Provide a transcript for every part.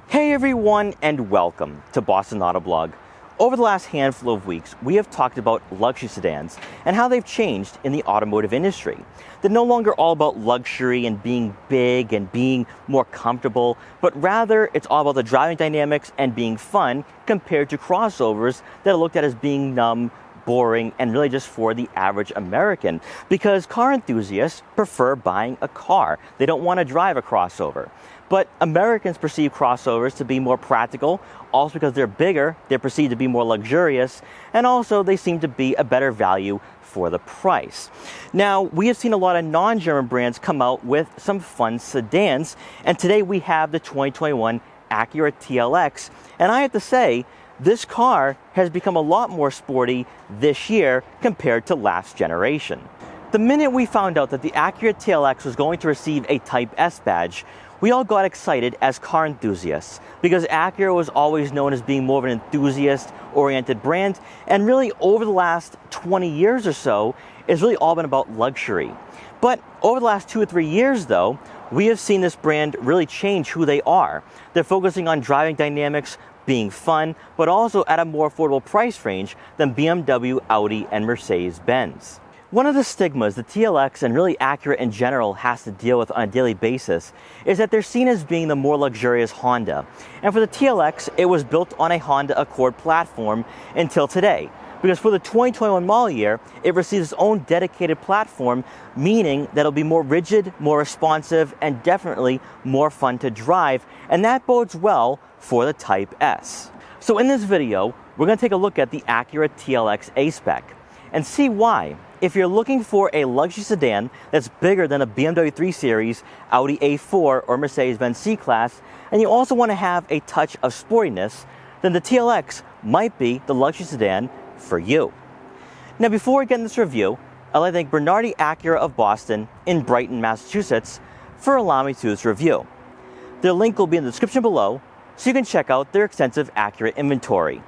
Hey everyone, and welcome to Boston Autoblog. Over the last handful of weeks, we have talked about luxury sedans and how they've changed in the automotive industry. They're no longer all about luxury and being big and being more comfortable, but rather it's all about the driving dynamics and being fun compared to crossovers that are looked at as being numb, boring, and really just for the average American, because car enthusiasts prefer buying a car. They don't want to drive a crossover. But Americans perceive crossovers to be more practical, also because they're bigger, they're perceived to be more luxurious, and also they seem to be a better value for the price. Now, we have seen a lot of non-German brands come out with some fun sedans, and today we have the 2021 Acura TLX, and I have to say, this car has become a lot more sporty this year compared to last generation. The minute we found out that the Acura TLX was going to receive a Type S badge, we all got excited as car enthusiasts because Acura was always known as being more of an enthusiast-oriented brand, and really over the last 20 years or so, it's really all been about luxury. But over the last 2 or 3 years though, we have seen this brand really change who they are. They're focusing on driving dynamics, being fun, but also at a more affordable price range than BMW, Audi, and Mercedes-Benz. One of the stigmas the TLX and really Acura in general has to deal with on a daily basis is that they're seen as being the more luxurious Honda. And for the TLX, it was built on a Honda Accord platform until today. Because for the 2021 model year, it receives its own dedicated platform, meaning that it'll be more rigid, more responsive, and definitely more fun to drive. And that bodes well for the Type S. So in this video, we're going to take a look at the Acura TLX A-Spec and see why, if you're looking for a luxury sedan that's bigger than a BMW 3 Series, Audi A4, or Mercedes-Benz C-Class, and you also want to have a touch of sportiness, then the TLX might be the luxury sedan for you. Now, before we get in this review, I'd like to thank Bernardi Acura of Boston in Brighton, Massachusetts for allowing me to do this review. Their link will be in the description below, so you can check out their extensive Acura inventory.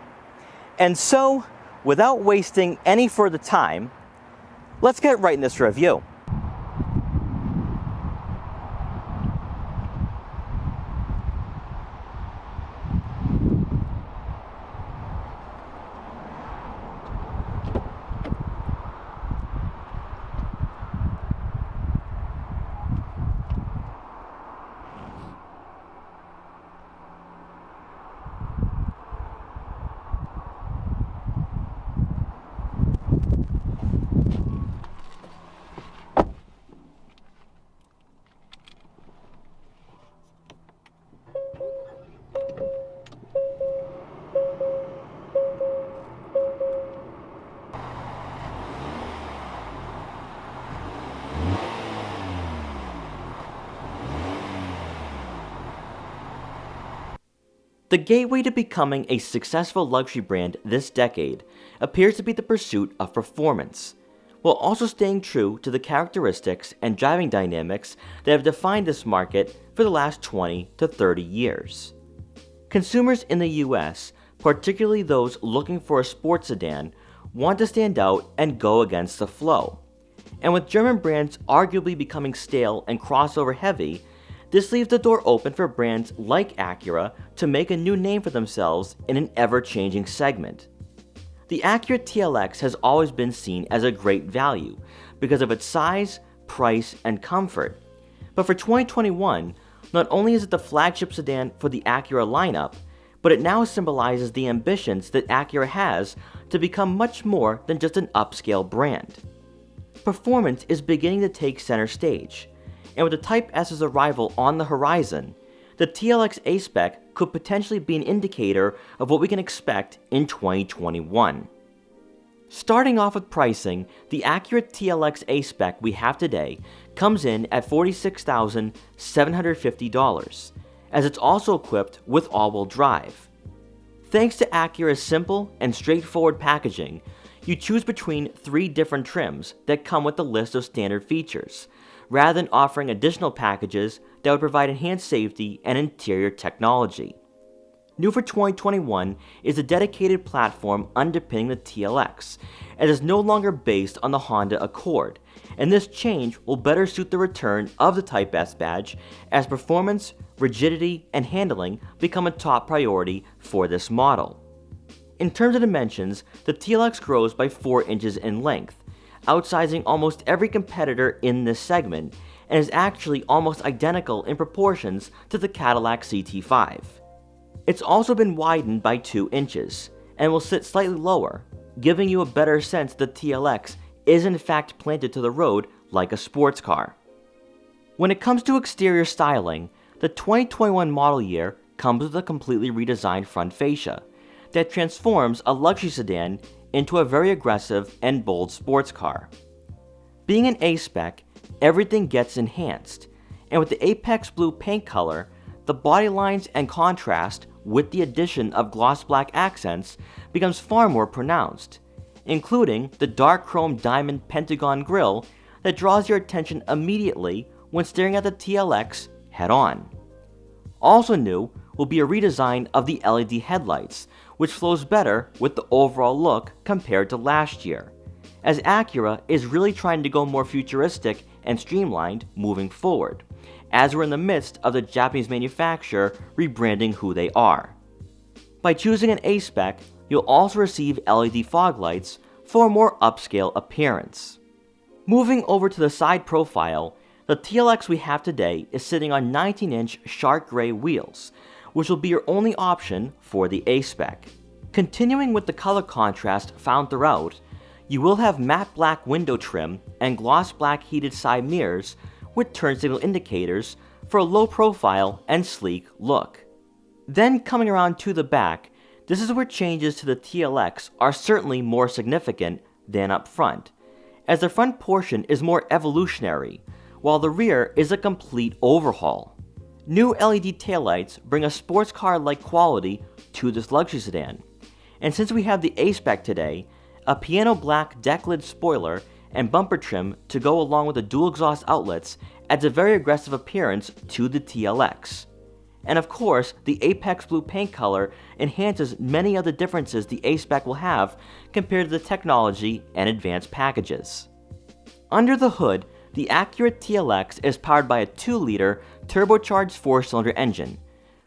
And so, without wasting any further time, let's get right in this review. The gateway to becoming a successful luxury brand this decade appears to be the pursuit of performance, while also staying true to the characteristics and driving dynamics that have defined this market for the last 20 to 30 years. Consumers in the US, particularly those looking for a sports sedan, want to stand out and go against the flow. And with German brands arguably becoming stale and crossover heavy, this leaves the door open for brands like Acura to make a new name for themselves in an ever-changing segment. The Acura TLX has always been seen as a great value because of its size, price, and comfort. But for 2021, not only is it the flagship sedan for the Acura lineup, but it now symbolizes the ambitions that Acura has to become much more than just an upscale brand. Performance is beginning to take center stage, and with the Type S's arrival on the horizon, the TLX A-Spec could potentially be an indicator of what we can expect in 2021. Starting off with pricing, the Acura TLX A-Spec we have today comes in at $46,750, as it's also equipped with all-wheel drive. Thanks to Acura's simple and straightforward packaging, you choose between 3 different trims that come with a list of standard features, rather than offering additional packages that would provide enhanced safety and interior technology. New for 2021 is a dedicated platform underpinning the TLX, and is no longer based on the Honda Accord, and this change will better suit the return of the Type S badge as performance, rigidity, and handling become a top priority for this model. In terms of dimensions, the TLX grows by 4 inches in length, outsizing almost every competitor in this segment, and is actually almost identical in proportions to the Cadillac CT5. It's also been widened by 2 inches, and will sit slightly lower, giving you a better sense the TLX is in fact planted to the road like a sports car. When it comes to exterior styling, the 2021 model year comes with a completely redesigned front fascia that transforms a luxury sedan into a very aggressive and bold sports car. Being an A-Spec, everything gets enhanced, and with the Apex Blue paint color, the body lines and contrast with the addition of gloss black accents becomes far more pronounced, including the dark chrome diamond pentagon grille that draws your attention immediately when staring at the TLX head-on. Also new will be a redesign of the LED headlights, which flows better with the overall look compared to last year, as Acura is really trying to go more futuristic and streamlined moving forward, as we're in the midst of the Japanese manufacturer rebranding who they are. By choosing an A-Spec, you'll also receive LED fog lights for a more upscale appearance. Moving over to the side profile, the TLX we have today is sitting on 19-inch shark gray wheels, which will be your only option for the A-Spec. Continuing with the color contrast found throughout, you will have matte black window trim and gloss black heated side mirrors with turn signal indicators for a low profile and sleek look. Then coming around to the back, this is where changes to the TLX are certainly more significant than up front, as the front portion is more evolutionary, while the rear is a complete overhaul. New LED taillights bring a sports car-like quality to this luxury sedan, and since we have the A-Spec today, a piano black deck lid spoiler and bumper trim to go along with the dual exhaust outlets adds a very aggressive appearance to the TLX. And of course, the Apex Blue paint color enhances many of the differences the A-Spec will have compared to the technology and advanced packages. Under the hood, the Acura TLX is powered by a 2-liter turbocharged 4-cylinder engine,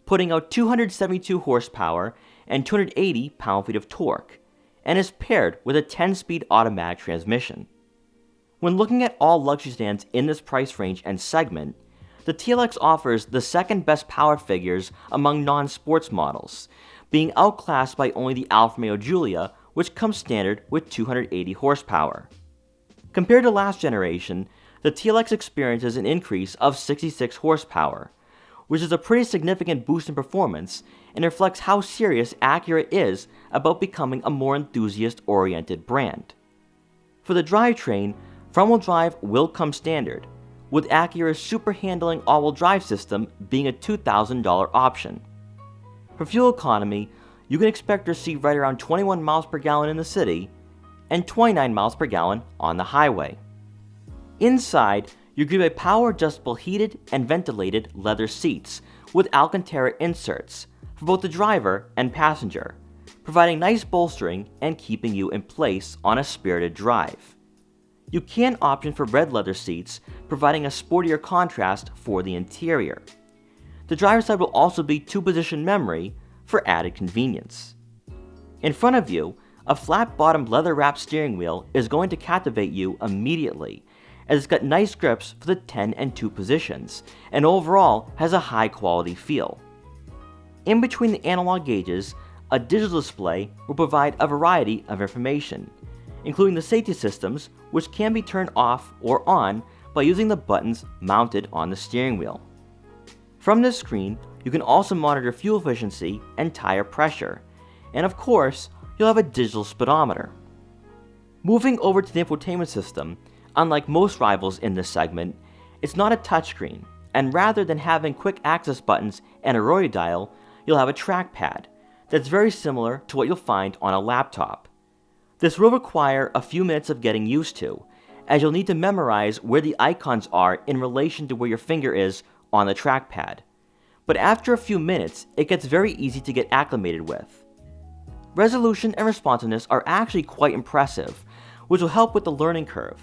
putting out 272 horsepower and 280 pound-feet of torque, and is paired with a 10-speed automatic transmission. When looking at all luxury sedans in this price range and segment, the TLX offers the second best power figures among non-sports models, being outclassed by only the Alfa Romeo Giulia, which comes standard with 280 horsepower. Compared to last generation, the TLX experiences an increase of 66 horsepower, which is a pretty significant boost in performance and reflects how serious Acura is about becoming a more enthusiast-oriented brand. For the drivetrain, front-wheel drive will come standard, with Acura's super handling all-wheel drive system being a $2,000 option. For fuel economy, you can expect to receive right around 21 miles per gallon in the city and 29 miles per gallon on the highway. Inside, you're greeted by power-adjustable heated and ventilated leather seats with Alcantara inserts for both the driver and passenger, providing nice bolstering and keeping you in place on a spirited drive. You can opt in for red leather seats, providing a sportier contrast for the interior. The driver's side will also be 2-position memory for added convenience. In front of you, a flat-bottomed leather-wrapped steering wheel is going to captivate you immediately, as it's got nice grips for the 10 and 2 positions, and overall has a high-quality feel. In between the analog gauges, a digital display will provide a variety of information, including the safety systems, which can be turned off or on by using the buttons mounted on the steering wheel. From this screen, you can also monitor fuel efficiency and tire pressure, and of course, you'll have a digital speedometer. Moving over to the infotainment system, unlike most rivals in this segment, it's not a touchscreen, and rather than having quick access buttons and a rotary dial, you'll have a trackpad that's very similar to what you'll find on a laptop. This will require a few minutes of getting used to, as you'll need to memorize where the icons are in relation to where your finger is on the trackpad. but after a few minutes, it gets very easy to get acclimated with. Resolution and responsiveness are actually quite impressive, which will help with the learning curve.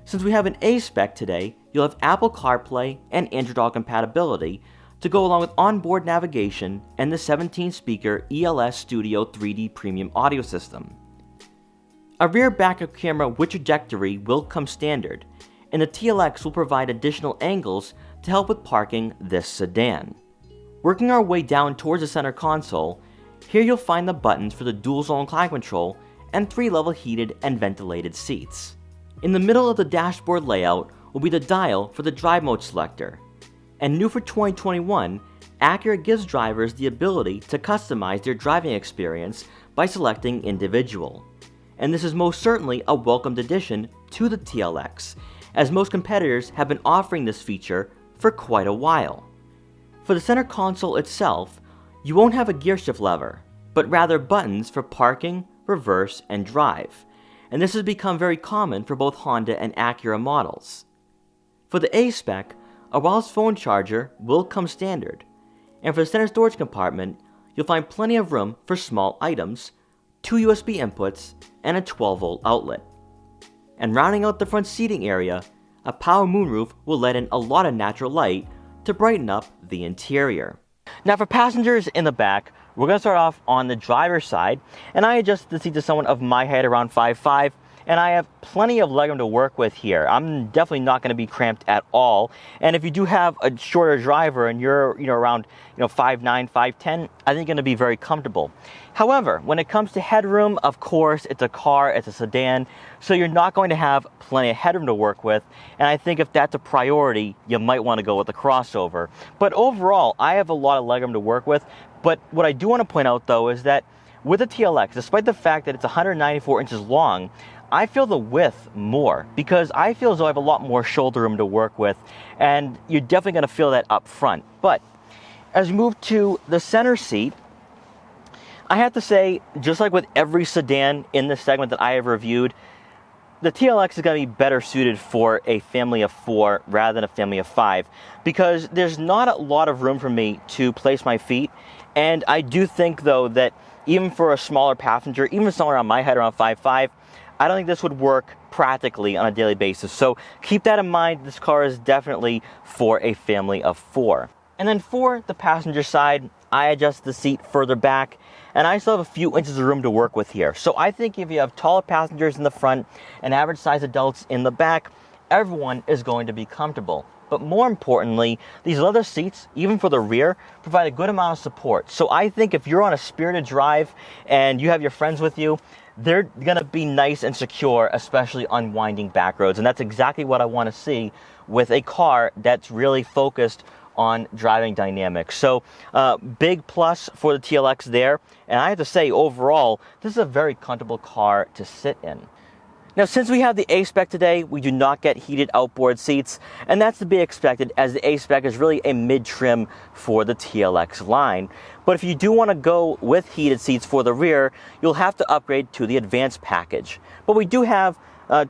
Since we have an A-Spec today, you'll have Apple CarPlay and Android Auto compatibility to go along with onboard navigation and the 17-speaker ELS Studio 3D Premium audio system. A rear backup camera with trajectory will come standard, and the TLX will provide additional angles to help with parking this sedan. Working our way down towards the center console, here you'll find the buttons for the dual-zone climate control and 3-level heated and ventilated seats. In the middle of the dashboard layout will be the dial for the drive mode selector. And new for 2021, Acura gives drivers the ability to customize their driving experience by selecting individual. And this is most certainly a welcomed addition to the TLX, as most competitors have been offering this feature for quite a while. For the center console itself, you won't have a gear shift lever, but rather buttons for parking, reverse, and drive, and this has become very common for both Honda and Acura models. For the A-Spec, a wireless phone charger will come standard, and for the center storage compartment, you'll find plenty of room for small items, 2 USB inputs, and a 12-volt outlet. And rounding out the front seating area, a power moonroof will let in a lot of natural light to brighten up the interior. Now for passengers in the back, we're going to start off on the driver's side, and I adjusted the seat to someone of my height around 5'5", and I have plenty of legroom to work with here. I'm definitely not going to be cramped at all. And if you do have a shorter driver and you're around 5'9", 5'10", I think you're going to be very comfortable. However, when it comes to headroom, of course, it's a car, it's a sedan, so you're not going to have plenty of headroom to work with. And I think if that's a priority, you might want to go with the crossover. But overall, I have a lot of legroom to work with. But what I do want to point out, though, is that with the TLX, despite the fact that it's 194 inches long, I feel the width more because I feel as though I have a lot more shoulder room to work with, and you're definitely going to feel that up front. But as we move to the center seat, I have to say, just like with every sedan in this segment that I have reviewed, the TLX is going to be better suited for a family of 4 rather than a family of 5 because there's not a lot of room for me to place my feet, and I do think, though, that even for a smaller passenger, even someone around my height, around 5'5", I don't think this would work practically on a daily basis. So keep that in mind. This car is definitely for a family of 4. And then for the passenger side, I adjust the seat further back, and I still have a few inches of room to work with here. So I think if you have taller passengers in the front and average size adults in the back, everyone is going to be comfortable. But more importantly, these leather seats, even for the rear, provide a good amount of support. So I think if you're on a spirited drive and you have your friends with you, they're going to be nice and secure, especially on winding back roads. And that's exactly what I want to see with a car that's really focused on driving dynamics. So big plus for the TLX there. And I have to say, overall, this is a very comfortable car to sit in. Now, since we have the A-Spec today, we do not get heated outboard seats, and that's to be expected as the A-Spec is really a mid-trim for the TLX line. But if you do want to go with heated seats for the rear, you'll have to upgrade to the advanced package. But we do have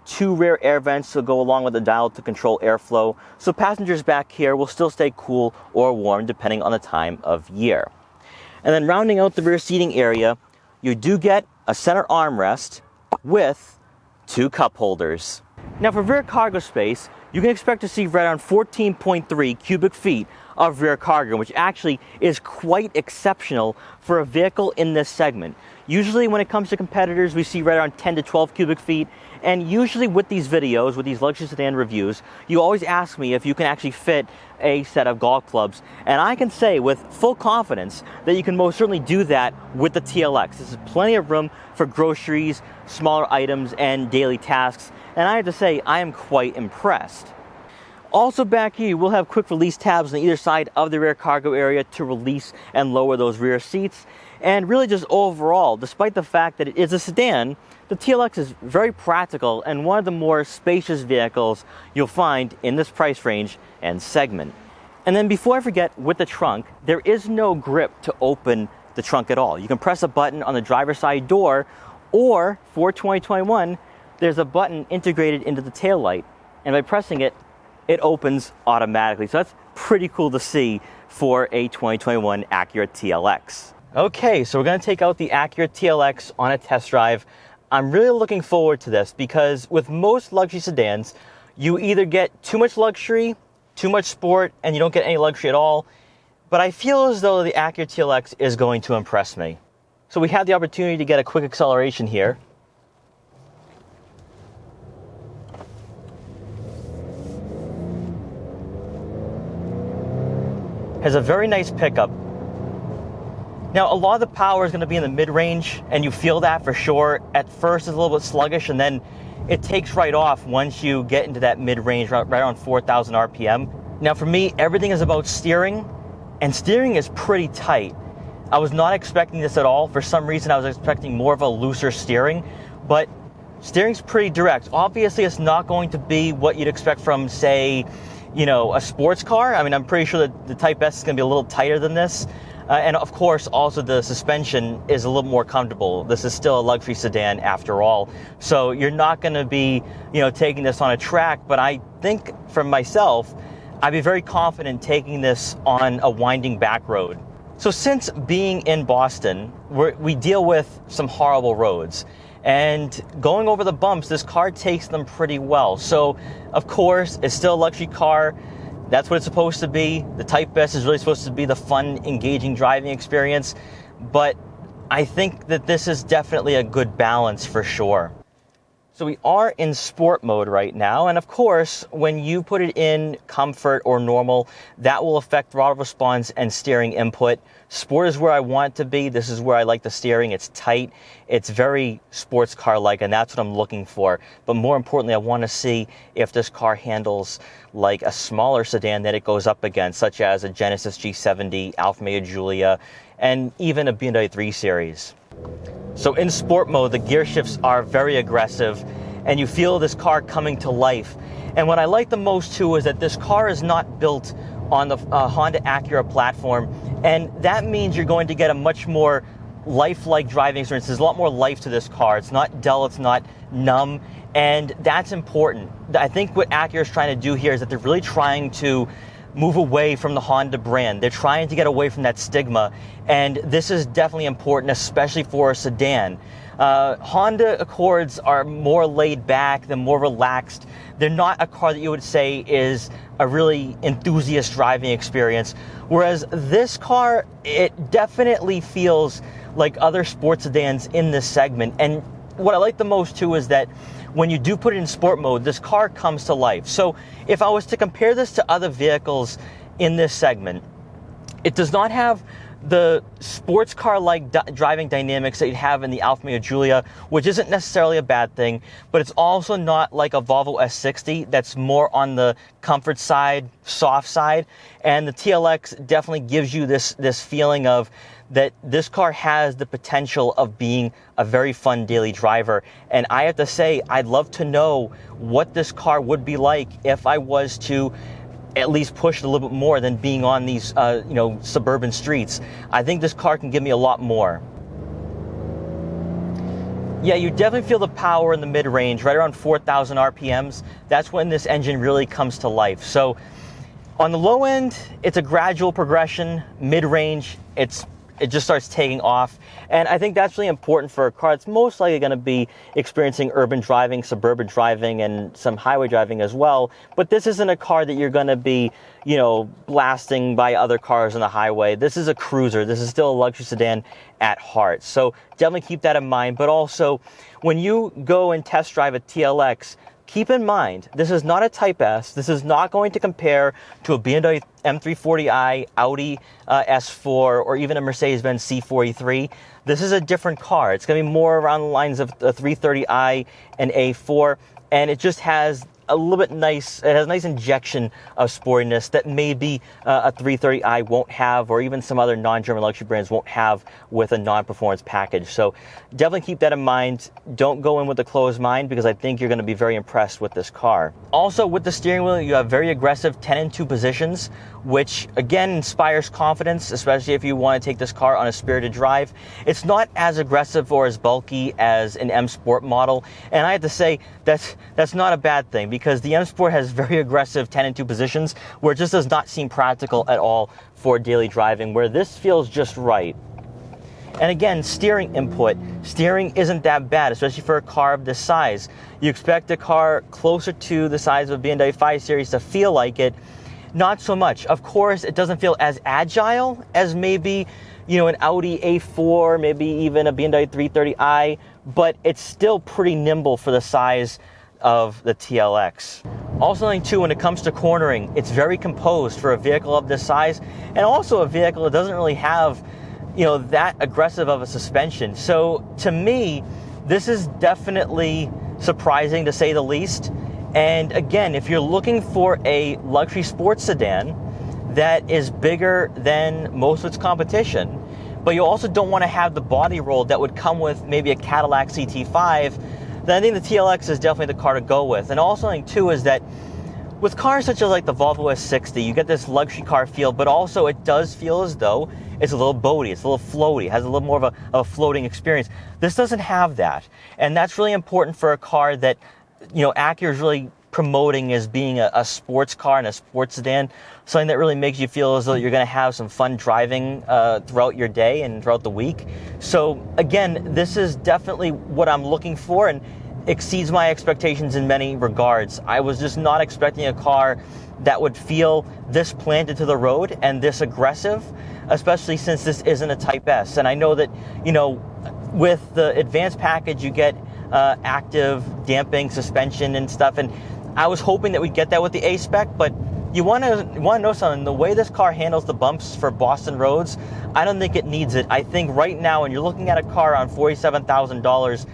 2 rear air vents to go along with the dial to control airflow, so passengers back here will still stay cool or warm depending on the time of year. And then rounding out the rear seating area, you do get a center armrest with 2 cup holders. Now for rear cargo space, you can expect to see right around 14.3 cubic feet of rear cargo, which actually is quite exceptional for a vehicle in this segment. Usually when it comes to competitors, we see right around 10 to 12 cubic feet. And usually with these videos, with these luxury sedan reviews, you always ask me if you can actually fit a set of golf clubs. And I can say with full confidence that you can most certainly do that with the TLX. This is plenty of room for groceries, smaller items, and daily tasks. And I have to say, I am quite impressed. Also back here, we'll have quick release tabs on either side of the rear cargo area to release and lower those rear seats. And really just overall, despite the fact that it is a sedan, the TLX is very practical and one of the more spacious vehicles you'll find in this price range and segment. And then before I forget, with the trunk, there is no grip to open the trunk at all. You can press a button on the driver's side door, or for 2021, there's a button integrated into the taillight, and by pressing it, it opens automatically. So that's pretty cool to see for a 2021 Acura TLX. Okay, so we're going to take out the Acura TLX on a test drive. I'm really looking forward to this because with most luxury sedans, you either get too much luxury, too much sport, and you don't get any luxury at all. But I feel as though the Acura TLX is going to impress me. So we had the opportunity to get a quick acceleration here. Has a very nice pickup. Now, a lot of the power is going to be in the mid-range, and you feel that for sure. At first, it's a little bit sluggish, and then it takes right off once you get into that mid-range, right around 4,000 RPM. Now, for me, everything is about steering, and steering is pretty tight. I was not expecting this at all. For some reason, I was expecting more of a looser steering, but steering's pretty direct. Obviously, it's not going to be what you'd expect from, say, a sports car. I mean, I'm pretty sure that the Type S is going to be a little tighter than this. And of course, also the suspension is a little more comfortable. This is still a luxury sedan after all. So you're not going to be, taking this on a track. But I think for myself, I'd be very confident taking this on a winding back road. So since being in Boston, we deal with some horrible roads. And going over the bumps, this car takes them pretty well. So, of course, it's still a luxury car. That's what it's supposed to be. The Type S is really supposed to be the fun, engaging driving experience. But I think that this is definitely a good balance for sure. So we are in sport mode right now. And of course, when you put it in comfort or normal, that will affect throttle response and steering input. Sport is where I want it to be. This is where I like the steering. It's tight. It's very sports car-like, and that's what I'm looking for. But more importantly, I want to see if this car handles like a smaller sedan that it goes up against, such as a Genesis G70, Alfa Romeo Giulia, and even a BMW 3 Series. So in sport mode, the gear shifts are very aggressive, and you feel this car coming to life. And what I like the most too is that this car is not built on the Honda Acura platform, and that means you're going to get a much more lifelike driving experience. There's a lot more life to this car. It's not dull, it's not numb, and that's important. I think what Acura is trying to do here is that they're really trying to move away from the Honda brand. They're trying to get away from that stigma, and this is definitely important, especially for a sedan. Honda Accords are more laid back, they're more relaxed. They're not a car that you would say is a really enthusiast driving experience, whereas this car, it definitely feels like other sports sedans in this segment. And what I like the most too is that when you do put it in sport mode, this car comes to life. So if I was to compare this to other vehicles in this segment, it does not have the sports car-like driving dynamics that you have in the Alfa Romeo Giulia, which isn't necessarily a bad thing, but it's also not like a Volvo S60 that's more on the comfort side, soft side. And the TLX definitely gives you this feeling of that this car has the potential of being a very fun daily driver. And I have to say, I'd love to know what this car would be like if I was to at least push it a little bit more than being on these suburban streets. I think this car can give me a lot more. Yeah, you definitely feel the power in the mid-range, right around 4,000 RPMs. That's when this engine really comes to life. So on the low end, it's a gradual progression. Mid-range, it just starts taking off. And I think that's really important for a car that's most likely going to be experiencing urban driving, suburban driving, and some highway driving as well. But this isn't a car that you're going to be, blasting by other cars on the highway. This is a cruiser. This is still a luxury sedan at heart. So definitely keep that in mind. But also, when you go and test drive a TLX, keep in mind, this is not a Type S. This is not going to compare to a BMW M340i, Audi S4, or even a Mercedes-Benz C43. This is a different car. It's going to be more around the lines of a 330i and A4, and it just has a little bit nice, it has a nice injection of sportiness that maybe a 330i won't have, or even some other non-German luxury brands won't have with a non-performance package. So definitely keep that in mind. Don't go in with a closed mind, because I think you're going to be very impressed with this car. Also, with the steering wheel, you have very aggressive 10 and 2 positions, which again inspires confidence, especially if you want to take this car on a spirited drive. It's not as aggressive or as bulky as an M Sport model, and I have to say that's not a bad thing, because the M Sport has very aggressive 10 and 2 positions where it just does not seem practical at all for daily driving, where this feels just right. And again, steering input. Steering isn't that bad, especially for a car of this size. You expect a car closer to the size of a BMW 5 Series to feel like it. Not so much. Of course, it doesn't feel as agile as maybe, an Audi A4, maybe even a BMW 330i, but it's still pretty nimble for the size of the TLX. Also, something too, when it comes to cornering, it's very composed for a vehicle of this size, and also a vehicle that doesn't really have that aggressive of a suspension. So to me, this is definitely surprising to say the least. And again, if you're looking for a luxury sports sedan that is bigger than most of its competition, but you also don't want to have the body roll that would come with maybe a Cadillac CT5, then I think the TLX is definitely the car to go with. And also something too is that with cars such as like the Volvo S60, you get this luxury car feel, but also it does feel as though it's a little boaty, it's a little floaty, has a little more of a floating experience. This doesn't have that. And that's really important for a car that, Acura is really promoting as being a sports car and a sports sedan, something that really makes you feel as though you're going to have some fun driving throughout your day and throughout the week. So again, this is definitely what I'm looking for and exceeds my expectations in many regards. I was just not expecting a car that would feel this planted to the road and this aggressive, especially since this isn't a Type S. And I know that, with the advanced package, you get active damping suspension and stuff. And I was hoping that we'd get that with the A-Spec, but you want to know something. The way this car handles the bumps for Boston roads, I don't think it needs it. I think right now, when you're looking at a car on $47,000,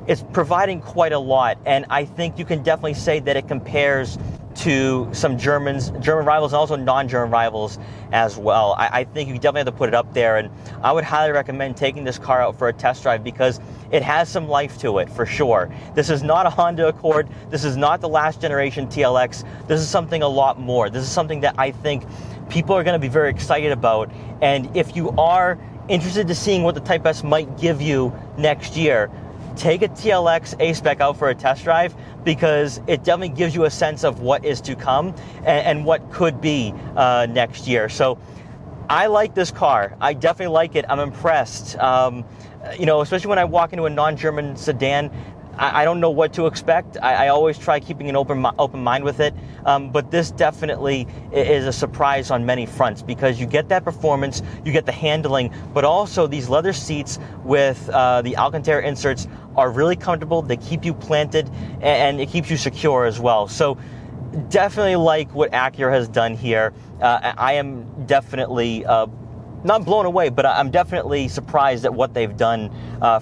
it's providing quite a lot, and I think you can definitely say that it compares to some German rivals and also non-German rivals as well. I think you definitely have to put it up there, and I would highly recommend taking this car out for a test drive because it has some life to it for sure. This is not a Honda Accord. This is not the last generation TLX. This is something a lot more. This is something that I think people are going to be very excited about, and if you are interested to seeing what the Type S might give you next year, take a TLX A-Spec out for a test drive because it definitely gives you a sense of what is to come and what could be next year. So I like this car. I definitely like it. I'm impressed. Especially when I walk into a non-German sedan, I don't know what to expect. I always try keeping an open mind with it, but this definitely is a surprise on many fronts because you get that performance, you get the handling, but also these leather seats with the Alcantara inserts are really comfortable. They keep you planted and it keeps you secure as well. So definitely like what Acura has done here. I am definitely not blown away, but I'm definitely surprised at what they've done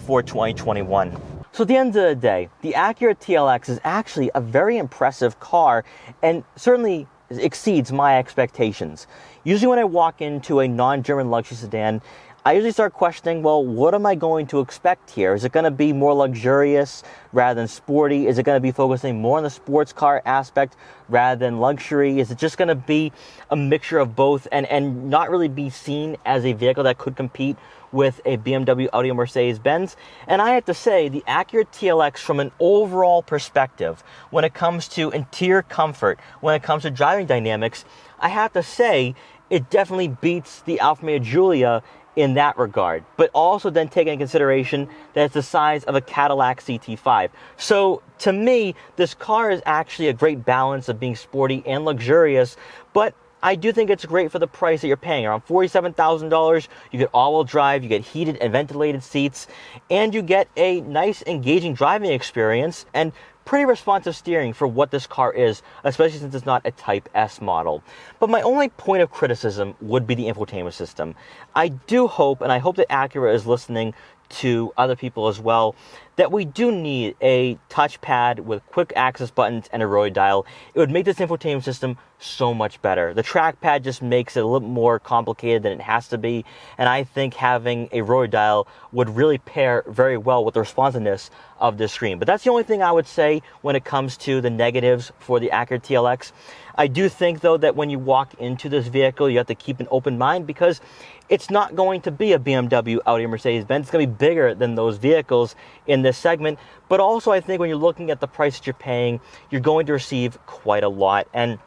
for 2021. So at the end of the day, the Acura TLX is actually a very impressive car and certainly exceeds my expectations. Usually when I walk into a non-German luxury sedan, I usually start questioning, well, what am I going to expect here? Is it going to be more luxurious rather than sporty? Is it going to be focusing more on the sports car aspect rather than luxury? Is it just going to be a mixture of both and not really be seen as a vehicle that could compete with a BMW, Audi, or Mercedes-Benz? And I have to say, the Acura TLX, from an overall perspective, when it comes to interior comfort, when it comes to driving dynamics, I have to say, it definitely beats the Alfa Romeo Giulia in that regard, but also then taking into consideration that it's the size of a Cadillac CT5. So to me, this car is actually a great balance of being sporty and luxurious, but I do think it's great for the price that you're paying. Around $47,000, you get all-wheel drive, you get heated and ventilated seats, and you get a nice, engaging driving experience and pretty responsive steering for what this car is, especially since it's not a Type S model. But my only point of criticism would be the infotainment system. I do hope, and I hope that Acura is listening to other people as well, that we do need a touchpad with quick access buttons and a rotary dial. It would make this infotainment system so much better. The trackpad just makes it a little more complicated than it has to be, and I think having a rotary dial would really pair very well with the responsiveness of this screen. But that's the only thing I would say when it comes to the negatives for the Acura TLX. I do think, though, that when you walk into this vehicle, you have to keep an open mind because it's not going to be a BMW, Audi, or Mercedes-Benz. It's going to be bigger than those vehicles in this segment. But also, I think when you're looking at the price that you're paying, you're going to receive quite a lot. And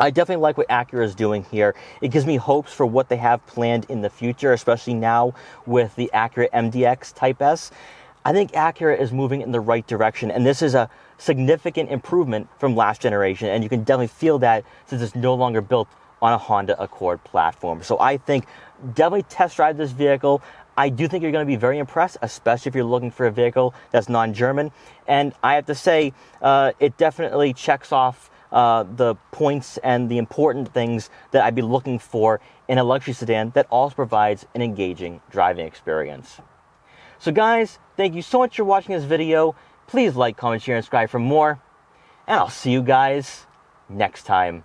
I definitely like what Acura is doing here. It gives me hopes for what they have planned in the future, especially now with the Acura MDX Type S. I think Acura is moving in the right direction, and this is a significant improvement from last generation, and you can definitely feel that since it's no longer built on a Honda Accord platform. So I think definitely test drive this vehicle. I do think you're going to be very impressed, especially if you're looking for a vehicle that's non-German. And I have to say, it definitely checks off the points and the important things that I'd be looking for in a luxury sedan that also provides an engaging driving experience. So guys, thank you so much for watching this video. Please like, comment, share, and subscribe for more. And I'll see you guys next time.